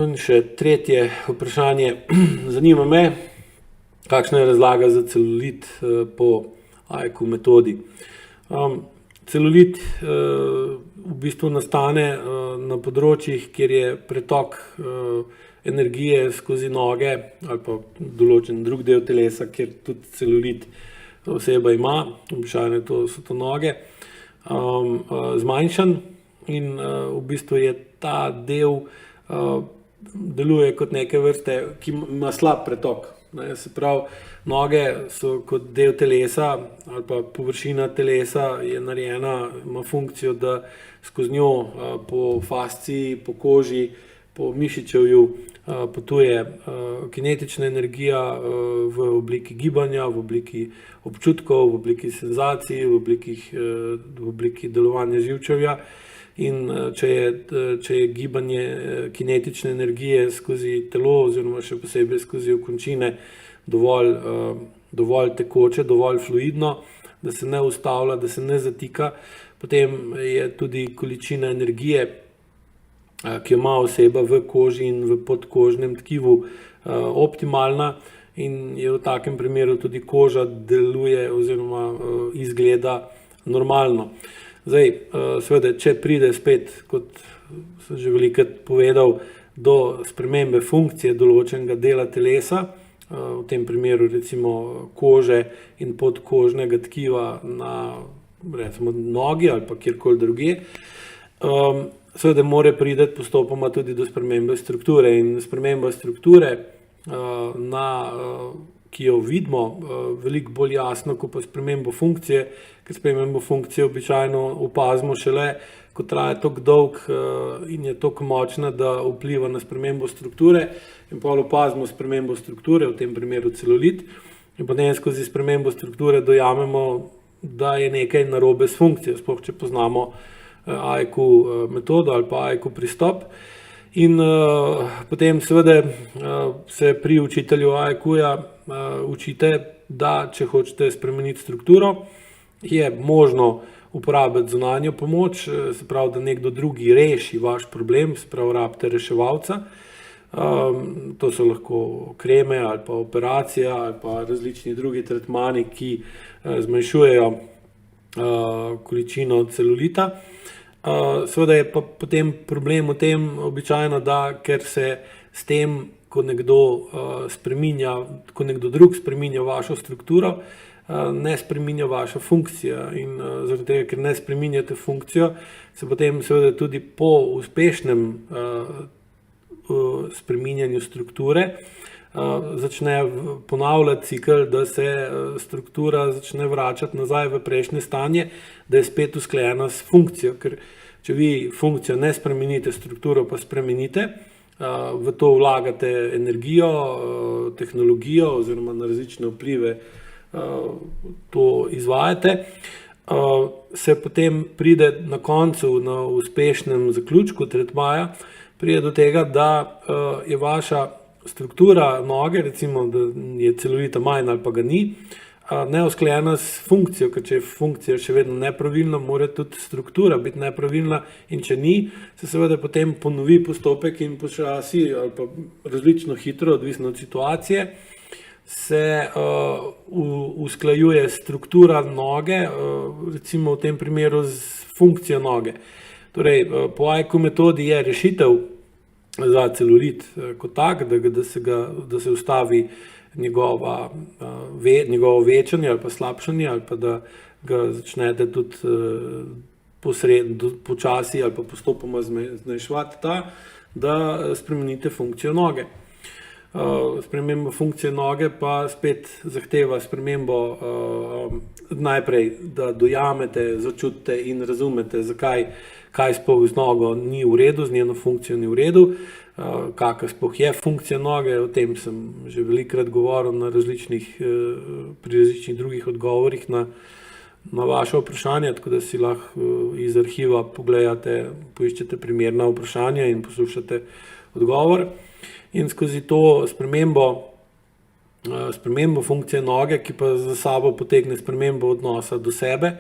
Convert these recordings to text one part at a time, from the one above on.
In še tretje vprašanje. Zanima me, kakšna je razlaga za celulit po AIQ metodi. Celulit v bistvu nastane na področjih, kjer je pretok energije skozi noge ali pa določen drug del telesa, kjer tudi celulit oseba ima, običajno so to noge, zmanjšan in v bistvu je ta del deluje kot neke vrste, ki ima slab pretok. Se pravi, noge so kot del telesa ali pa površina telesa je narejena, ima funkcijo, da skozi njo po fasciji, po koži, po mišičevju potuje kinetična energija v obliki gibanja, v obliki občutkov, v obliki senzacij, v obliki delovanja živčevja. In če je gibanje kinetične energije skozi telo oziroma še posebej skozi okončine dovolj tekoče, dovolj fluidno, da se ne ustavlja, da se ne zatika, potem je tudi količina energije, ki jo ima oseba v koži in v podkožnem tkivu, optimalna in je v takem primeru tudi koža deluje oziroma izgleda normalno. Zdaj, seveda, če pride spet, kot sem že velikokrat povedal, do spremembe funkcije določenega dela telesa, v tem primeru recimo kože in podkožnega tkiva na recimo nogi ali pa kjerkoli drugje, seveda mora priti postopoma tudi do spremembe strukture in sprememba strukture, ki jo vidimo veliko bolj jasno, kot pa spremembo funkcije, ker spremembo funkcije običajno opazimo šele, ko traja toliko dolg in je toliko močna, da vpliva na spremembo strukture in potem opazimo spremembo strukture, v tem primeru celulit, in potem skozi spremembo strukture dojamemo, da je nekaj narobe s funkcijo, sploh če poznamo AIQ metodo ali pa AIQ pristop. In potem seveda se pri učitelju AIQ-ja učite, da če hočete spremeniti strukturo, je možno uporabiti zunanjo pomoč, se pravi, da nekdo drugi reši vaš problem, se pravi, rabite reševalca. To so lahko kreme ali pa operacija ali pa različni drugi tretmani, ki zmanjšujejo količino celulita. Seveda je pa potem problem v tem običajno, da ker se s tem, ko nekdo drug spreminja vašo strukturo, ne spreminja vaša funkcija in zaradi tega, ker ne spreminjate funkcijo, se potem seveda tudi po uspešnem spreminjanju strukture začne ponavljati cikel, da se struktura začne vračati nazaj v prejšnje stanje, da je spet usklajena s funkcijo, ker če vi funkcijo ne spremenite, strukturo pa spremenite, v to vlagate energijo, tehnologijo oziroma na različne vplive to izvajate, se potem pride na koncu, na uspešnem zaključku tretmaja, pride do tega, da je vaša struktura noge, recimo, da je celulita manj ali pa ga ni, neusklajena s funkcijo, ker če je funkcija še vedno nepravilna, mora tudi struktura biti nepravilna in če ni, se seveda potem ponovi postopek in počasi ali pa različno hitro, odvisno od situacije, se usklajuje struktura noge, recimo v tem primeru z funkcijo noge. Torej, po AIQ metodi je rešitev za celulit kot tak, da se ustavi njegovo večanje ali pa slabšanje ali pa da ga začnete tudi počasi ali pa postopoma zmanjševati, da spremenite funkcijo noge. Sprememba funkcije noge pa spet zahteva spremembo najprej, da dojamete, začutite in razumete, kaj sploh z nogo ni v redu, z njeno funkcijo ni v redu, kakšna sploh je funkcija noge, o tem sem že velikokrat govoril pri različnih drugih odgovorih na vaše vprašanje, tako da si lahko iz arhiva pogledate, poiščete primerna vprašanja in poslušate odgovor. In skozi to spremembo funkcije noge, ki pa za sabo potegne spremembo odnosa do sebe,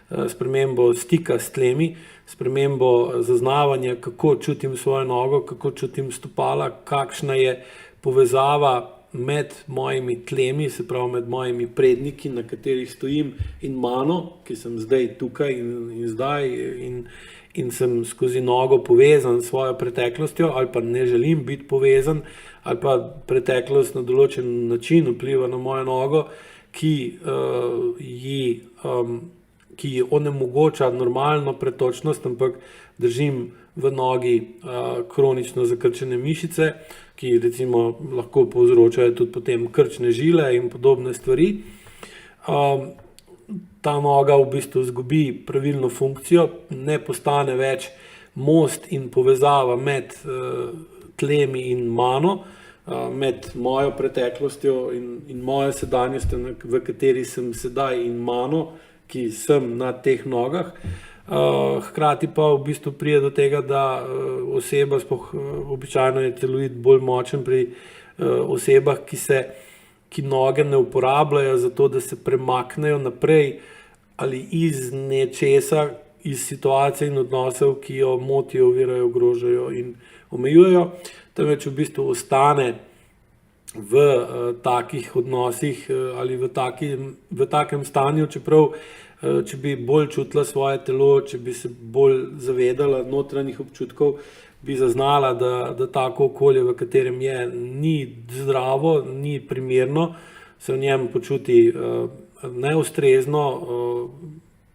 spremembo stika s tlemi, spremembo zaznavanja, kako čutim svojo nogo, kako čutim stopala, kakšna je povezava med mojimi tlemi, se pravi med mojimi predniki, na katerih stojim, in mano, ki sem zdaj tukaj in zdaj in sem skozi nogo povezan s svojo preteklostjo, ali pa ne želim biti povezan, ali pa preteklost na določen način vpliva na mojo nogo, ki ji onemogoča normalno pretočnost, ampak držim v nogi kronično zakrčene mišice, ki recimo lahko povzročajo tudi potem krčne žile in podobne stvari. Ta noga v bistvu izgubi pravilno funkcijo, ne postane več most in povezava med tlemi in mano, med mojo preteklostjo in mojo sedanjostjo, v kateri sem sedaj, in mano, ki sem na teh nogah. Hkrati pa v bistvu pride do tega, da oseba, običajno je celulit bolj močen pri osebah, ki noge ne uporabljajo za to, da se premaknejo naprej ali iz nečesa, iz situacije in odnosov, ki jo motijo, ovirajo, ogrožajo in omejujejo, temveč v bistvu ostane v takih odnosih ali v takem stanju, čeprav če bi bolj čutila svoje telo, če bi se bolj zavedala notranjih občutkov, bi zaznala, da tako okolje, v katerem je, ni zdravo, ni primerno, se v njem počuti neustrezno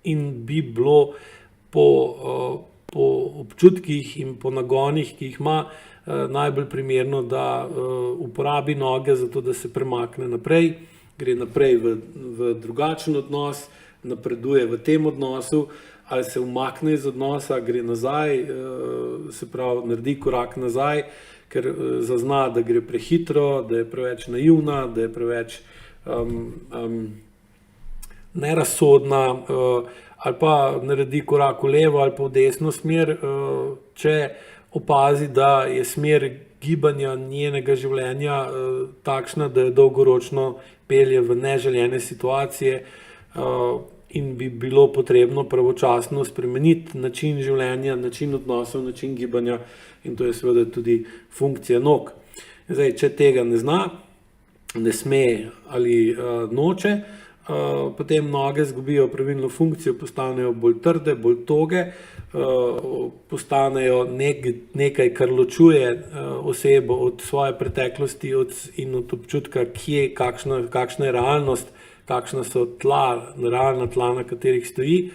in bi bilo po občutkih in po nagonih, ki jih ima, najbolj primerno, da uporabi noge za to, da se premakne naprej, gre naprej v drugačen odnos, napreduje v tem odnosu, ali se umakne iz odnosa, gre nazaj, se pravi, naredi korak nazaj, ker zazna, da gre prehitro, da je preveč naivna, da je preveč nerazsodna, ali pa naredi korak v levo ali pa v desno smer, če opazi, da je smer gibanja njenega življenja takšna, da jo dolgoročno pelje v neželjene situacije, in bi bilo potrebno pravočasno spremeniti način življenja, način odnosov, način gibanja, in to je seveda tudi funkcija nog. Zdaj, če tega ne zna, ne sme ali noče, potem noge izgubijo pravilno funkcijo, postanejo bolj trde, bolj toge, postanejo nekaj, kar ločuje osebo od svoje preteklosti in od občutka, kakšna je realnost, kakšna so realna tla, na katerih stoji,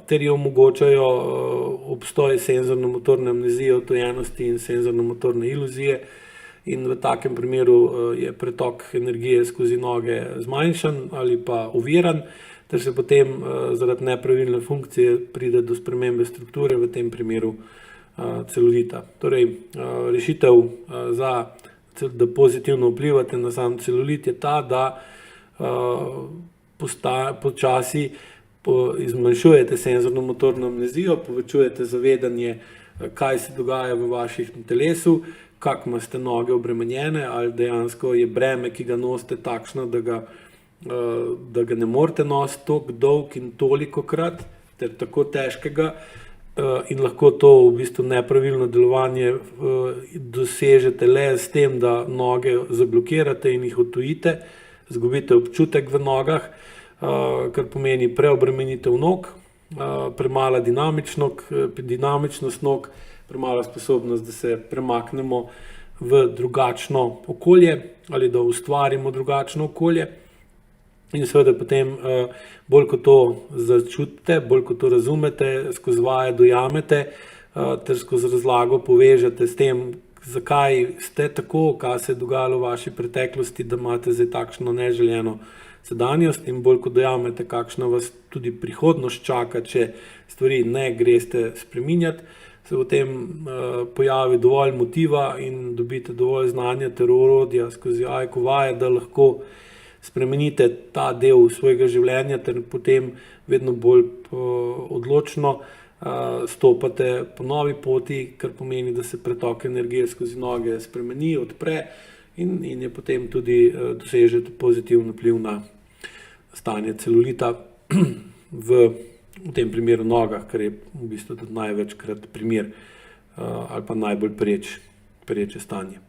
ter jo omogočajo obstoj senzorno-motorne amnezije, odtujenosti in senzorno-motorne iluzije. In v takem primeru je pretok energije skozi noge zmanjšan ali pa oviran, ter se potem zaradi nepravilne funkcije pride do spremembe strukture, v tem primeru celulita. Torej, rešitev da pozitivno vplivate na sam celulit, je ta, da počasi izmanjšujete senzorno-motorno amnezijo, povečujete zavedanje, kaj se dogaja v vaših telesu, kako imate noge obremenjene, ali dejansko je breme, ki ga nosite, takšno, da ga ne morete nositi toliko dolg in tolikokrat, ter tako težkega, in lahko to v bistvu nepravilno delovanje dosežete le s tem, da noge zablokirate in jih odtujite, izgubite občutek v nogah, kar pomeni preobremenitev nog, premala dinamičnost nog, premala sposobnost, da se premaknemo v drugačno okolje ali da ustvarimo drugačno okolje. In seveda potem bolj ko to začutite, bolj ko to razumete, skozi vaje dojamete, ter skozi razlago povežete s tem, zakaj ste tako, kaj se je dogajalo v vaši preteklosti, da imate zdaj takšno neželjeno sedanjost, in bolj ko dojamete, kakšna vas tudi prihodnost čaka, če stvari ne greste spreminjati, se potem pojavi dovolj motiva in dobite dovolj znanja ter orodja skozi AIKU vaje, da lahko spremenite ta del svojega življenja ter potem vedno bolj odločno stopate po novi poti, kar pomeni, da se pretok energije skozi noge spremeni, odpre in je potem tudi dosežete pozitivno vpliv na stanje celulita v v tem primeru nogah, kar je v bistvu tudi največkrat primer ali pa najbolj pereče stanje.